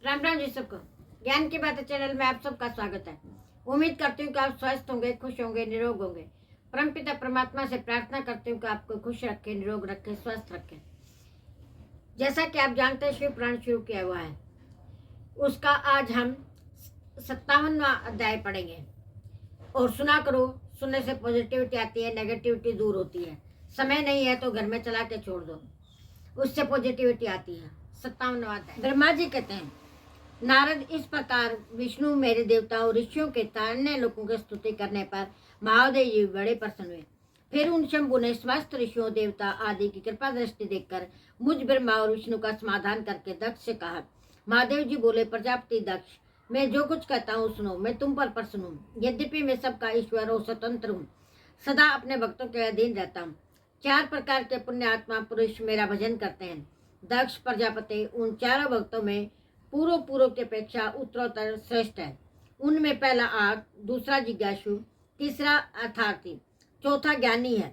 राम राम जी सबको। ज्ञान की बातें चैनल में आप सबका स्वागत है। उम्मीद करती हूँ कि आप स्वस्थ होंगे, खुश होंगे, निरोग होंगे। परमपिता परमात्मा से प्रार्थना करती हूँ कि आपको खुश रखे, निरोग रखे, स्वस्थ रखे। जैसा कि आप जानते हैं, शिव पुराण शुरू किया हुआ है, उसका आज हम 57वां अध्याय पढ़ेंगे। और सुना करो, सुनने से पॉजिटिविटी आती है, नेगेटिविटी दूर होती है। समय नहीं है तो घर में चला के छोड़ दो, उससे पॉजिटिविटी आती है। 57वां अध्याय। ब्रह्मा जी कहते हैं, नारद, इस प्रकार विष्णु मेरे देवताओं ऋषियों के अन्य लोगों की स्तुति करने पर महादेव जी बड़े प्रसन्न हुए। फिर उन शंभु ने समस्त ऋषियों देवता आदि की कृपा दृष्टि देखकर मुझ ब्रह्मा और विष्णु का समाधान करके दक्ष से कहा। महादेव जी बोले, प्रजापति दक्ष, मैं जो कुछ कहता हूँ सुनो। मैं तुम पर प्रसन्न हूँ। यद्यपि मैं सबका ईश्वर और स्वतंत्र हूँ, सदा अपने भक्तों के अधीन रहता हूँ। 4 प्रकार के पुण्यात्मा पुरुष मेरा भजन करते हैं। दक्ष प्रजापति उन चारों भक्तों में पूर्व की अपेक्षा उत्तरोत्तर श्रेष्ठ है। उनमें पहला आर्थ, दूसरा जिज्ञासु, तीसरा अर्थार्थी, चौथा ज्ञानी है।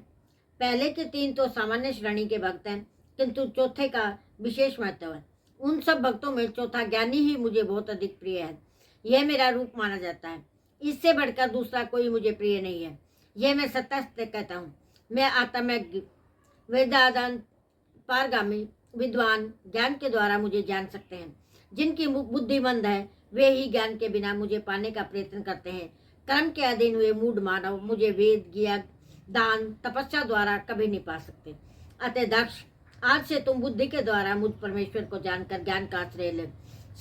पहले के 3 तो सामान्य श्रेणी के भक्त हैं, किंतु चौथे का विशेष महत्व है। उन सब भक्तों में चौथा ज्ञानी ही मुझे बहुत अधिक प्रिय है। यह मेरा रूप माना जाता है। इससे बढ़कर दूसरा कोई मुझे प्रिय नहीं है। यह मैं सत्य कहता हूँ। मैं आत्मज्ञ, वेदांत पारगामी विद्वान ज्ञान के द्वारा मुझे जान सकते हैं। जिनकी बुद्धि मंद है वे ही ज्ञान के बिना मुझे पाने का प्रयत्न करते हैं। कर्म के अधीन हुए मूढ़ मानव मुझे वेद, ज्ञान, दान, तपस्या द्वारा कभी नहीं पा सकते। अतः दक्ष, आज से तुम बुद्धि के द्वारा मुझ परमेश्वर को जानकर ज्ञान का आश्रय ले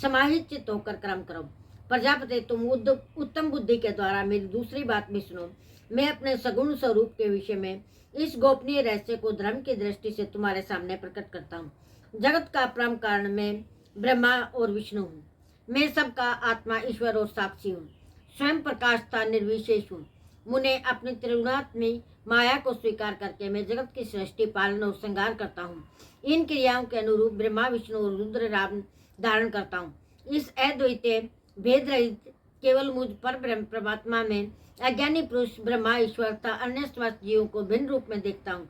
समाहित चित्त होकर कर्म करो। प्रजापति, तुम उत्तम बुद्धि के द्वारा मेरी दूसरी बात भी सुनो। मैं अपने सगुण स्वरूप के विषय में इस गोपनीय रहस्य को धर्म की दृष्टि से तुम्हारे सामने प्रकट करता हूँ। जगत का परम कारण मैं ब्रह्मा और विष्णु हूँ। मैं सबका आत्मा, ईश्वर और साक्षी हूँ। स्वयं प्रकाशता निर्विशेष हूँ। मुने अपनी त्रिगुणात्मी माया को स्वीकार करके मैं जगत की सृष्टि, पालन और श्रृंगार करता हूँ। इन क्रियाओं के अनुरूप ब्रह्मा, विष्णु और रुद्र राम धारण करता हूँ। इस अद्वैतीय भेद रहित केवल मुझ पर ब्रह्म परमात्मा में अज्ञानी पुरुष ब्रह्मा, ईश्वर तथा अन्य समस्त जीवों को भिन्न रूप में देखता हूँ।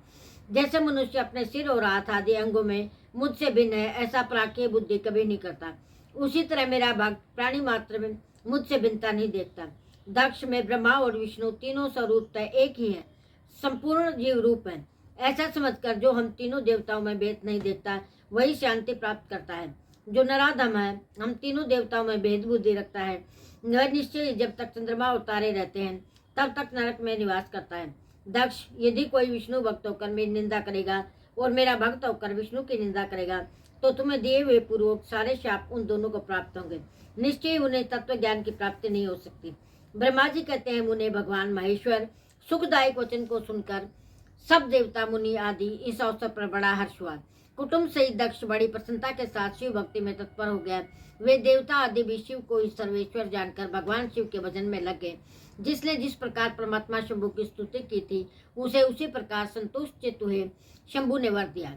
जैसे मनुष्य अपने सिर और हाथ आदि अंगों में मुझसे भिन्न है, ऐसा प्राज्ञ बुद्धि कभी नहीं करता। उसी तरह मेरा भक्त प्राणी मात्र में मुझसे भिन्नता नहीं देखता। दक्ष में ब्रह्मा और विष्णु तीनों स्वरूपतः एक ही है, संपूर्ण जीव रूप है। ऐसा समझकर जो हम तीनों देवताओं में भेद नहीं देखता, वही शांति प्राप्त करता है। जो नराधम है, हम तीनों देवताओं में भेद बुद्धि रखता है, वह निश्चय जब तक चंद्रमा और तारे रहते हैं तब तक नरक में निवास करता है। दक्ष, यदि कोई विष्णु भक्त होकर मेरी निंदा करेगा और मेरा भक्त होकर विष्णु की निंदा करेगा तो तुम्हें दिए हुए पूर्वक सारे शाप उन दोनों को प्राप्त होंगे। निश्चय उन्हें तत्व ज्ञान की प्राप्ति नहीं हो सकती। ब्रह्मा जी कहते हैं, मुने भगवान महेश्वर सुखदायक वचन को सुनकर सब देवता मुनि आदि इस अवसर पर बड़ा हर्ष हुआ। कुटुंब सहित दक्ष बड़ी प्रसन्नता के साथ शिव भक्ति में तत्पर हो गया। वे देवता आदि भी शिव को इस सर्वेश्वर जानकर भगवान शिव के भजन में लग गए। जिसने जिस प्रकार परमात्मा शंभु की स्तुति की थी, उसे उसी प्रकार संतुष्ट चित्त हुए शंभु ने वर दिया।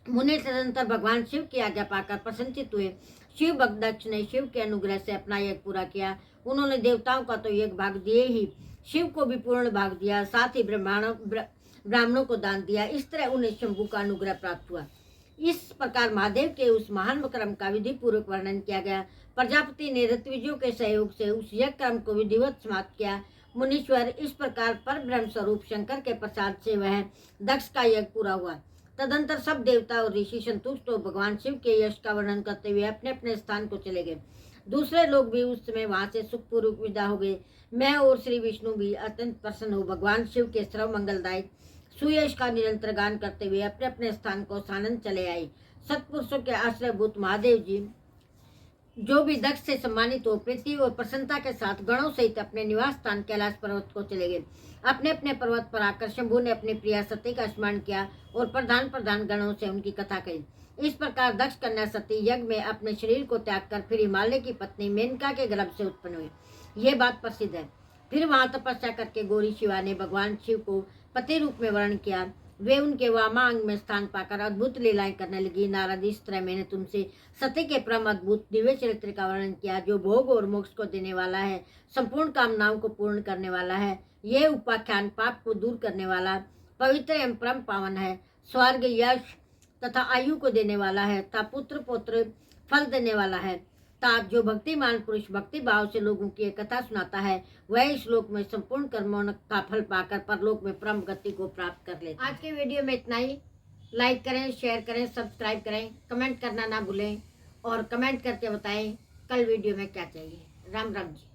मुनि तदंतर भगवान शिव की आज्ञा पाकर प्रसन्नचित हुए। शिव भक्त दक्ष ने शिव के अनुग्रह से अपना यज्ञ पूरा किया। उन्होंने देवताओं का तो यज्ञ भाग दिए ही, शिव को भी पूर्ण भाग दिया, साथ ही ब्राह्मणों को दान दिया। इस तरह उन्हें शंभु का अनुग्रह प्राप्त हुआ। इस प्रकार महादेव के उस महान क्रम का विधि पूर्वक वर्णन किया गया। प्रजापति ने ऋत्विजों के सहयोग से उस यज्ञ क्रम को विधिवत समाप्त किया। मुनीश्वर, इस प्रकार पर ब्रह्म स्वरूप शंकर के प्रसाद से वह दक्ष का यज्ञ पूरा हुआ। तदंतर सब देवता और ऋषि संतुष्ट हो भगवान शिव के यश का वर्णन करते हुए अपने अपने स्थान को चले गए। दूसरे लोग भी उस समय वहां से सुखपूर्वक विदा हो गए। मैं और श्री विष्णु भी अत्यंत प्रसन्न हो भगवान शिव के सर्व मंगलदायक सुयश का निरंतर गान करते हुए अपने अपने स्थान को सानंद चले आए। सत्पुरुषों के आश्रयभूत महादेव जी जो भी दक्ष से सम्मानित हो प्रीति और प्रसन्नता के साथ गणों सहित अपने निवास स्थान कैलाश पर्वत को चले गए। अपने अपने पर्वत पर आकर शंभु ने अपनी प्रिया सती का स्मरण किया और प्रधान गणों से उनकी कथा कही। इस प्रकार दक्ष कन्या सती यज्ञ में अपने शरीर को त्याग कर फिर हिमालय की पत्नी मेनका के गर्भ से उत्पन्न हुई। ये बात प्रसिद्ध है। फिर वहां तपस्या करके गौरी शिवा ने भगवान शिव को पति रूप में वर्ण किया। वे उनके वामांग में स्थान पाकर अद्भुत लीलाएं करने लगी। नारद, इस तरह मैंने तुमसे सती के परम अद्भुत दिव्य चरित्र का वर्णन किया, जो भोग और मोक्ष को देने वाला है, संपूर्ण कामनाओं को पूर्ण करने वाला है। ये उपाख्यान पाप को दूर करने वाला, पवित्र एवं परम पावन है। स्वर्ग, यश तथा आयु को देने वाला है तथा पुत्र पौत्र फल देने वाला है। अर्थात जो भक्तिमान पुरुष भक्ति भाव से लोगों की एक कथा सुनाता है वह इस श्लोक में संपूर्ण कर्मों का फल पाकर परलोक में परम गति को प्राप्त कर लेता है। आज के वीडियो में इतना ही। लाइक करें, शेयर करें, सब्सक्राइब करें, कमेंट करना ना भूलें और कमेंट करके बताएं कल वीडियो में क्या चाहिए। राम राम जी।